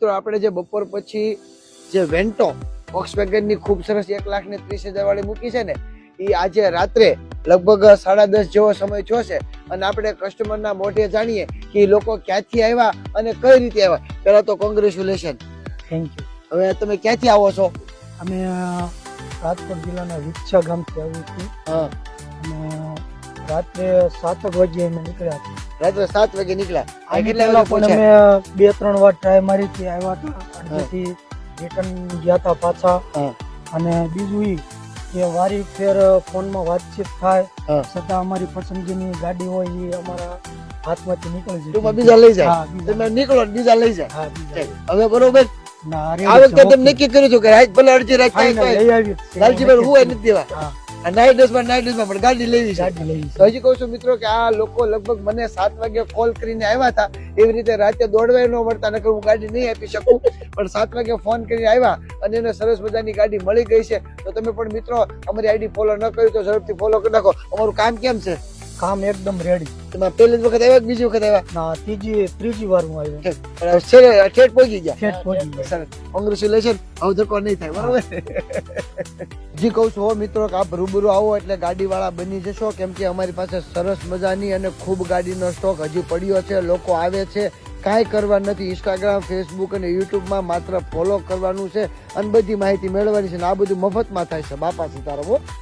તો આપણે જે બપોર પછી જે વેન્ટો વોક્સવેગન ની ખૂબ સરસ 1,30,000 વાળી મૂકી છે ને, એ આજે રાત્રે લગભગ 10:30 જેવો સમય થયો છે અને આપણે કસ્ટમરના મોઢે જાણીએ કે લોકો ક્યાંથી આવ્યા અને કઈ રીતે આવ્યા. પહેલા તો કોંગ્રેચ્યુલેશન. Thank you. હવે તમે ક્યાંથી આવો છો? અમે રાજકોટ જિલ્લાના વિછા ગામથી આવી હતી. હા. અને રાત્રે 7 વાગે અમે નીકળ્યા હતા. રાત્રે 7 વાગે નીકળ્યા. આ કેટલા કેટલા વાગે પણ પહોંચ્યા? અમે 2-3 વાર ટ્રાય મારી હતી, આવ્યા હતા. અડધેથી રિટર્ન ગયા હતા પાછા. હા. અને બીજું ઈ કે વારી ફેર ફોનમાં વાતચીત થાય હા. છતાં અમારી પસંદગીની ગાડી હોય એ અમારા હાથમાંથી નીકળી ટૂંકમાં જાય. બીજા લઈ જાય. હા, બીજા. તમે નીકળો ને બીજા લઈ જાય. હા, બીજા. હવે બરોબર. ના, આ વખતે તમે નક્કી કર્યું હતું કે રાત ભલે અડધી રાત થાય ફાઇનલ તો લઈ આવી જ છે. લાલજીભાઈ હું નથી દેવા. હા, નાઇટ ડ્રેસમાં પણ ગાડી લેવી છે. ગાડી લઈ તો હજી કહું છું મિત્રો કે આ લોકો લગભગ મને 7 વાગે કોલ કરીને આવ્યા હતા. એવી રીતે રાતે દોડવાય ન મળતા, નકર હું ગાડી નહીં આપી શકું. પણ 7 વાગે ફોન કરીને આવ્યા અને એને સરસ મજાની ગાડી મળી ગઈ છે. તો તમે પણ મિત્રો અમારી આઈડી ફોલો ન કરી તો ઝડપથી ફોલો કરી નાખો. અમારું કામ કેમ છે? કામ એકદમ રેડી. તમે પહેલી જ વખત આવ્યા કે બીજી વખત આવ્યા? ના, ત્રીજી વાર હું આવ્યો. પણ ઠેઠ પહોંચી ગયા. ઠેઠ પહોંચી ગયા. સરસ. કોંગ્રેચ્યુલેશન. હવે ધક્કો નહીં થાય. બરોબર. જી કહું છું મિત્રો કે આપ રૂબરૂ આવો એટલે ગાડીવાળા બની જશો, કેમ કે અમારી પાસે સરસ મજાની અને ખૂબ ગાડીનો સ્ટોક હજી પડ્યો છે. લોકો આવે છે, કાંઈ કરવા નથી. ઇન્સ્ટાગ્રામ, ફેસબુક અને યુટ્યુબમાં માત્ર ફોલો કરવાનું છે અને બધી માહિતી મેળવવાની છે. અને આ બધું મફતમાં થાય છે. બાપા સીતારામ.